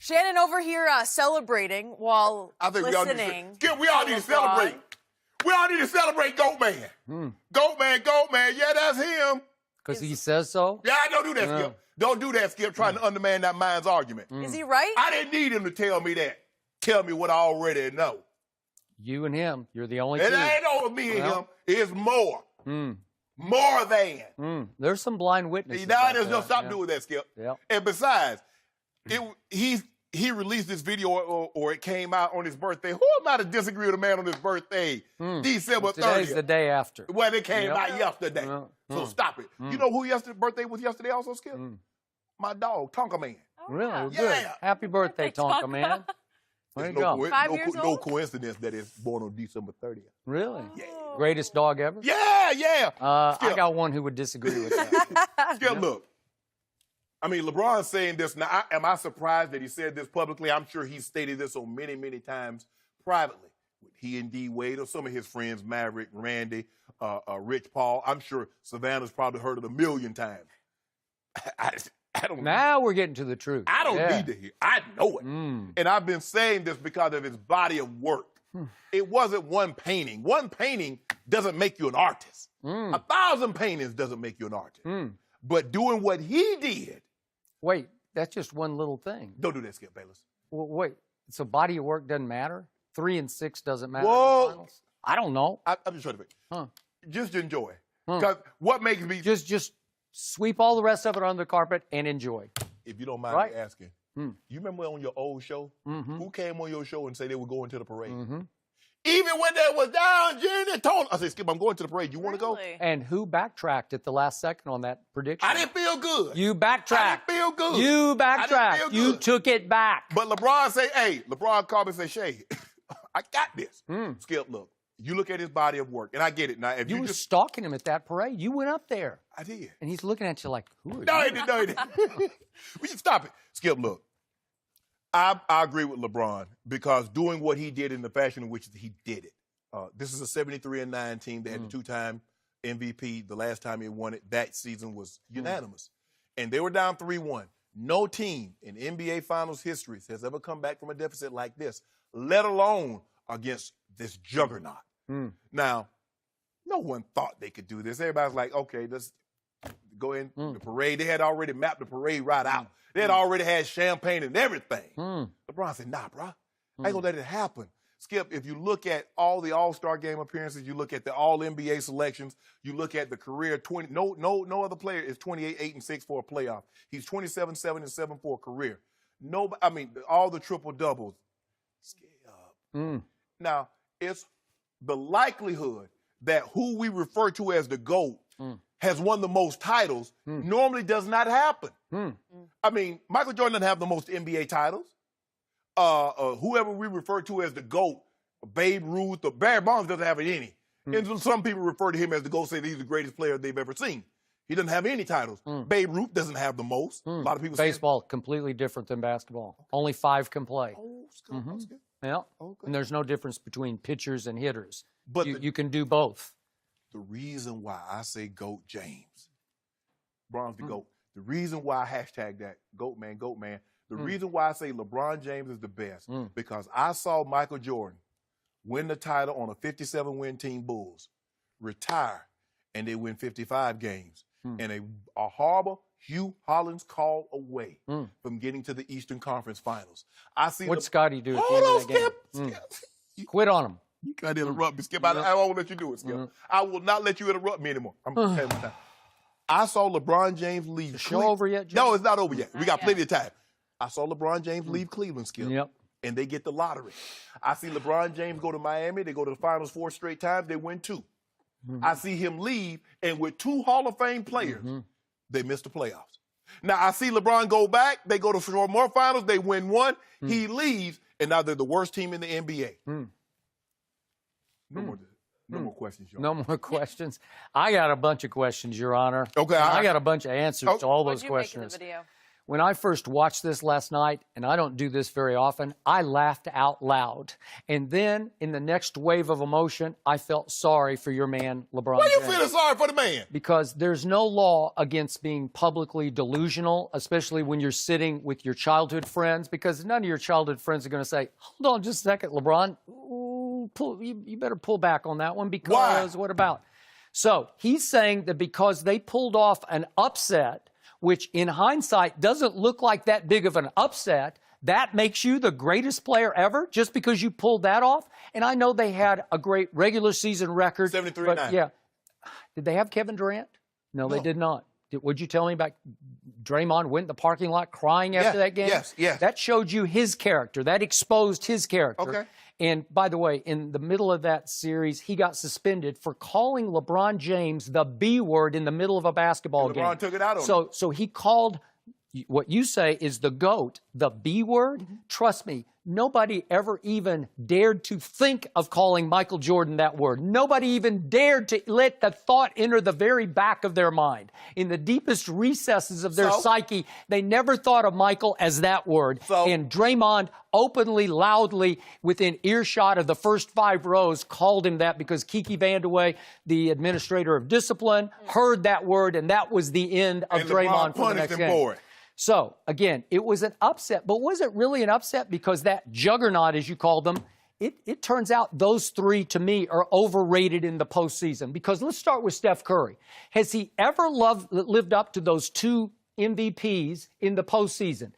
Shannon over here celebrating while listening. We all need to celebrate. We all need to celebrate Goat Man. Goat Man, Goat Man. Yeah, that's him. Because he says so? Yeah, don't do that, Skip. Don't do that, Skip, trying to undermine that man's argument. Is he right? I didn't need him to tell me that. Tell me what I already know. You and him, you're the only two. It ain't over me and him. It's more. More than. There's some blind witnesses. Now, there's no stop doing that, Skip. Yep. And besides, he released this video, or it came out on his birthday. Who am I to disagree with a man on his birthday? December 30th. Today's the day after. Well, it came out yesterday. So stop it. You know who birthday was yesterday also, Skip? My dog, Tonka Man. Really? Yeah. Good. Happy birthday, Tonka Man. There you go. 5 years No old? coincidence that it's born on December 30th. Really? Yeah. Greatest dog ever? Yeah. I got one who would disagree with that. Skip, look. I mean, LeBron's saying this now. Am I surprised that he said this publicly? I'm sure he stated this on many, many times privately. With he and D-Wade or some of his friends, Maverick, Randy, Rich Paul. I'm sure Savannah's probably heard it a million times. I don't Now we're getting to the truth. I don't need to hear. I know it. And I've been saying this because of his body of work. It wasn't one painting. One painting doesn't make you an artist. 1,000 paintings doesn't make you an artist. But doing what he did. Wait, that's just one little thing. Don't do that, Skip Bayless. Well, wait, so body of work doesn't matter? 3 and 6 doesn't matter Whoa. in the finals? I don't know. I'm just trying to think. Just enjoy. Because what makes me... Just sweep all the rest of it under the carpet and enjoy. If you don't mind me asking, you remember on your old show, who came on your show and said they were going to the parade? Even when they was down, Jenny told I said, Skip, I'm going to the parade. You want to go? And who backtracked at the last second on that prediction? I didn't feel good. You backtracked. I didn't feel good. You backtracked. I didn't feel You good. took it back. But LeBron called me and said, Shay, I got this. Skip, look, you look at his body of work, and I get it. Now, if You you were just... stalking him at that parade. You went up there. I did. And he's looking at you like, who are you? No, he didn't. We should stop it. Skip, look. I agree with LeBron because doing what he did in the fashion in which he did it. This is a 73-9 team. They had the 2-time MVP. The last time he won it, that season was unanimous. And they were down 3-1. No team in NBA Finals history has ever come back from a deficit like this, let alone against this juggernaut. Now, no one thought they could do this. Everybody's like, okay, let's go in the parade. They had already mapped the parade right out. They had already had champagne and everything. LeBron said, nah, bro, I ain't gonna let it happen. Skip, if you look at all the All-Star game appearances, you look at the All-NBA selections, you look at the career, no other player is 28-8-6 for a playoff. He's 27-7-7 for a career. All the triple-doubles. Skip. Now, it's the likelihood that who we refer to as the GOAT has won the most titles normally does not happen. Michael Jordan doesn't have the most NBA titles. Whoever we refer to as the GOAT, Babe Ruth, or Barry Bonds doesn't have any. And some people refer to him as the GOAT, say he's the greatest player they've ever seen. He doesn't have any titles. Babe Ruth doesn't have the most. A lot of people Baseball, completely different than basketball. Only 5 can play. Yeah. Okay. And there's no difference between pitchers and hitters. But you can do both. The reason why I say GOAT James, LeBron's the GOAT. The reason why I hashtag that GOAT man, the reason why I say LeBron James is the best, because I saw Michael Jordan win the title on a 57-win team Bulls, retire, and they win 55 games. And a horrible Hugh Hollins call away from getting to the Eastern Conference Finals. I see. What'd Scotty do at the end of that game? Skip. Quit on him. You can't interrupt me, Skip. I won't let you do it, Skip. I will not let you interrupt me anymore. I'm going to tell you one time. I saw LeBron James leave. The show over yet, Jim? No, it's not over yet. We got plenty of time. I saw LeBron James leave Cleveland, Skip. Yep. And they get the lottery. I see LeBron James go to Miami. They go to the finals 4 straight times. They win 2. I see him leave, and with 2 Hall of Fame players, they miss the playoffs. Now, I see LeBron go back. They go to 4 more finals. They win 1. He leaves, and now they're the worst team in the NBA. No more questions, Your Honor. No more questions. I got a bunch of questions, Your Honor. Okay. I got a bunch of answers to all those What'd you make of questions. the video? When I first watched this last night, and I don't do this very often, I laughed out loud. And then, in the next wave of emotion, I felt sorry for your man, LeBron Why James. you feeling sorry for the man? Because there's no law against being publicly delusional, especially when you're sitting with your childhood friends, because none of your childhood friends are going to say, hold on just a second, LeBron, you better pull back on that one because what about? So he's saying that because they pulled off an upset, which in hindsight doesn't look like that big of an upset, that makes you the greatest player ever just because you pulled that off. And I know they had a great regular season record. 73-9. Yeah. Did they have Kevin Durant? No, they did not. Would you tell me about Draymond went in the parking lot crying after that game? Yes. That showed you his character. That exposed his character. Okay. And by the way, in the middle of that series, he got suspended for calling LeBron James the B word in the middle of a basketball game. LeBron took it out on him. So he called what you say is the GOAT, the B word. Trust me, nobody ever even dared to think of calling Michael Jordan that word. Nobody even dared to let the thought enter the very back of their mind. In the deepest recesses of their psyche, they never thought of Michael as that word. And Draymond openly, loudly, within earshot of the first 5 rows, called him that because Kiki Vandeweghe, the administrator of discipline, heard that word, and that was the end of Draymond for the next game. For it. So, again, it was an upset. But was it really an upset? Because that juggernaut, as you called them, it turns out those 3, to me, are overrated in the postseason. Because let's start with Steph Curry. Has he ever lived up to those 2 MVPs in the postseason?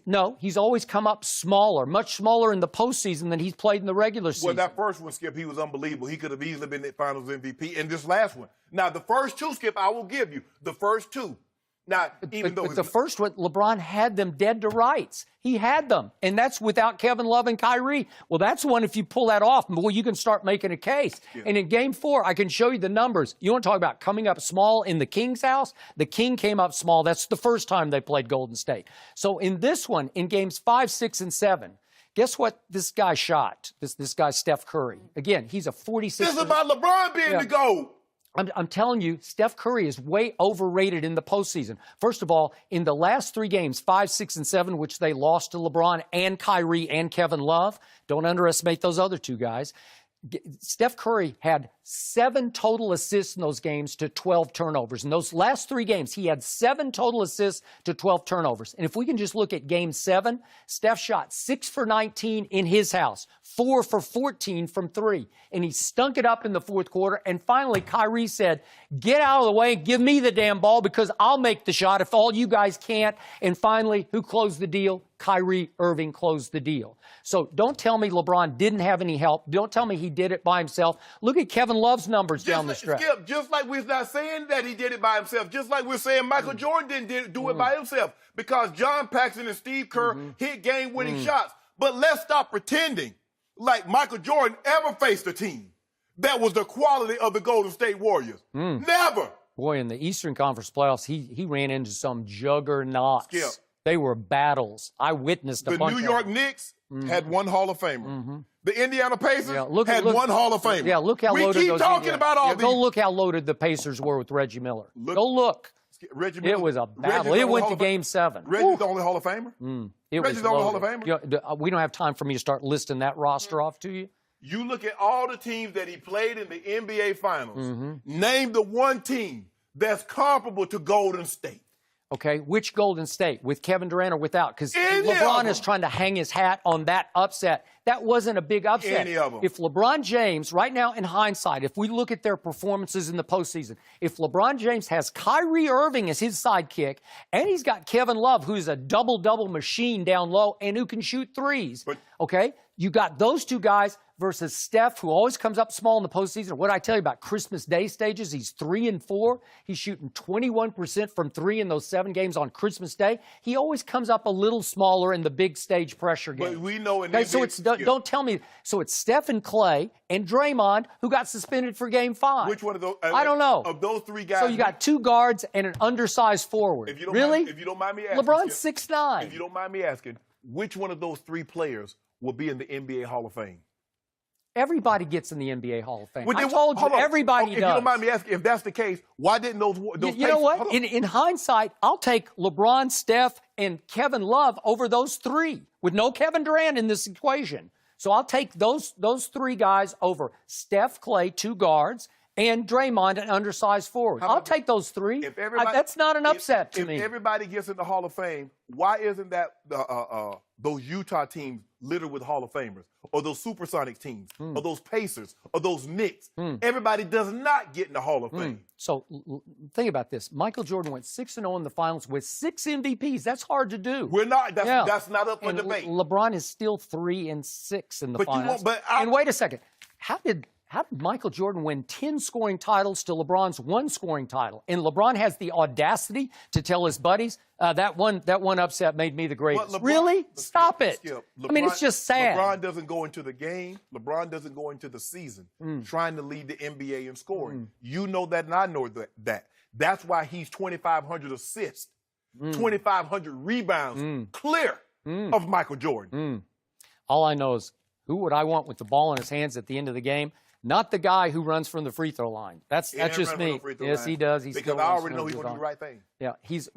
No, he's always come up smaller, much smaller in the postseason than he's played in the regular season. Well, that first one, Skip, he was unbelievable. He could have easily been the Finals MVP. And this last one. Now, the first 2, Skip, I will give you. The first 2. Now, but the first one, LeBron had them dead to rights. He had them, and that's without Kevin Love and Kyrie. Well, that's one, if you pull that off, well, you can start making a case. Yeah. And in Game 4, I can show you the numbers. You want to talk about coming up small in the King's house? The King came up small. That's the first time they played Golden State. So in this one, in Games 5, 6, and 7, guess what this guy shot? This guy, Steph Curry. Again, he's a 46%. This is about LeBron being the GOAT. I'm telling you, Steph Curry is way overrated in the postseason. First of all, in the last 3 games, 5, 6, and 7, which they lost to LeBron and Kyrie and Kevin Love, don't underestimate those other 2 guys. Steph Curry had 7 total assists in those games to 12 turnovers. In those last 3 games, he had 7 total assists to 12 turnovers. And if we can just look at Game 7, Steph shot 6 for 19 in his house, 4 for 14 from 3. And he stunk it up in the 4th quarter. And finally, Kyrie said, get out of the way, give me the damn ball because I'll make the shot if all you guys can't. And finally, who closed the deal? Kyrie Irving closed the deal. So don't tell me LeBron didn't have any help. Don't tell me he did it by himself. Look at Kevin Love's numbers down the stretch. Skip, just like we're not saying that he did it by himself, just like we're saying Michael Jordan didn't do it by himself, because John Paxson and Steve Kerr hit game-winning shots. But let's stop pretending like Michael Jordan ever faced a team that was the quality of the Golden State Warriors. Never. Boy, in the Eastern Conference playoffs, he ran into some juggernauts. Skip. They were battles. I witnessed a bunch of them. The New York Knicks had 1 Hall of Famer. The Indiana Pacers had 1 Hall of Famer. Yeah, look how loaded we keep talking about all these. Go look how loaded the Pacers were with Reggie Miller. Go look. Reggie Miller. It was a battle. It went to Game 7. Reggie's the only Hall of Famer? Reggie's the only Hall of Famer? We don't have time for me to start listing that roster off to you. You look at all the teams that he played in the NBA Finals. Name the one team that's comparable to Golden State. Okay, which Golden State? With Kevin Durant or without? Because LeBron is trying to hang his hat on that upset. That wasn't a big upset. Any of them. If LeBron James, right now in hindsight, if we look at their performances in the postseason, if LeBron James has Kyrie Irving as his sidekick, and he's got Kevin Love, who's a double-double machine down low and who can shoot threes, okay? You got those 2 guys versus Steph, who always comes up small in the postseason. What did I tell you about Christmas Day stages? He's 3 and 4. He's shooting 21% from 3 in those 7 games on Christmas Day. He always comes up a little smaller in the big stage pressure games. But we know in okay, so it's don't tell me. So it's Steph and Clay and Draymond who got suspended for Game 5. Which one of those? I don't know. Of those 3 guys. So you got 2 guards and an undersized forward. If you don't really? If you don't mind me asking. LeBron's 6'9". If you don't mind me asking, which one of those 3 players will be in the NBA Hall of Fame? Everybody gets in the NBA Hall of Fame. Well, I then, told you, hold on. everybody If does. you don't mind me asking, if that's the case, why didn't those You know what? In hindsight, I'll take LeBron, Steph, and Kevin Love over those three, with no Kevin Durant in this equation. So I'll take those three guys over Steph, Clay, two guards, and Draymond, an undersized forward. I'll take those three. That's not an upset to me. If everybody gets in the Hall of Fame, why isn't that those Utah teams littered with Hall of Famers, or those Supersonic teams, or those Pacers, or those Knicks? Everybody does not get in the Hall of Fame. So think about this. Michael Jordan went 6-0 in the finals with 6 MVPs. That's hard to do. We're not. That's not up for debate. LeBron is still 3-6 in the finals. And wait a second. How did Michael Jordan win 10 scoring titles to LeBron's 1 scoring title? And LeBron has the audacity to tell his buddies, that one upset made me the greatest. Really? Stop it. Skip, I mean, it's just sad. LeBron doesn't go into the game. LeBron doesn't go into the season trying to lead the NBA in scoring. You know that, and I know that. That's why he's 2,500 assists, 2,500 rebounds, clear of Michael Jordan. All I know is, who would I want with the ball in his hands at the end of the game? Not the guy who runs from the free throw line. That's just me. Yes, he does. Because I already know he's going to do the right thing. Yeah, he's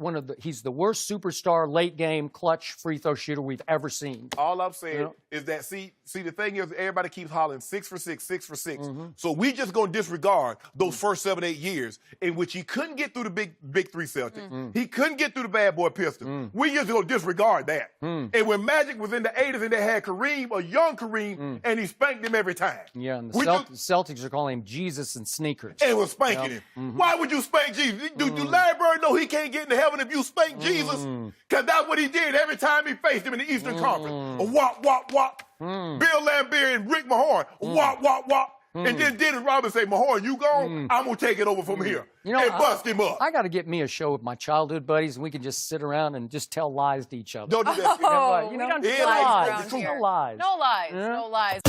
the worst superstar late game clutch free throw shooter we've ever seen. All I'm saying is that see the thing is, everybody keeps hollering 6 for 6, 6 for 6. So we just going to disregard those first 7, 8 years in which he couldn't get through the big three Celtics. He couldn't get through the bad boy Pistons. We just going to disregard that. And when Magic was in the 80s and they had Kareem, a young Kareem, and he spanked him every time. Yeah, and the Celtics are calling him Jesus and sneakers. And was spanking him. Why would you spank Jesus? Do Larry Bird know he can't get into heaven if you spank Jesus? Because that's what he did every time he faced him in the Eastern Conference. A wop, wop, wop. Bill Laimbeer and Rick Mahorn. Wop, wop, wop. And then Dennis Robinson say, Mahorn, you gone? I'm going to take it over from here. And bust him up. I got to get me a show with my childhood buddies, and we can just sit around and just tell lies to each other. Don't do that. We don't do lies around here. No lies. No lies. No lies.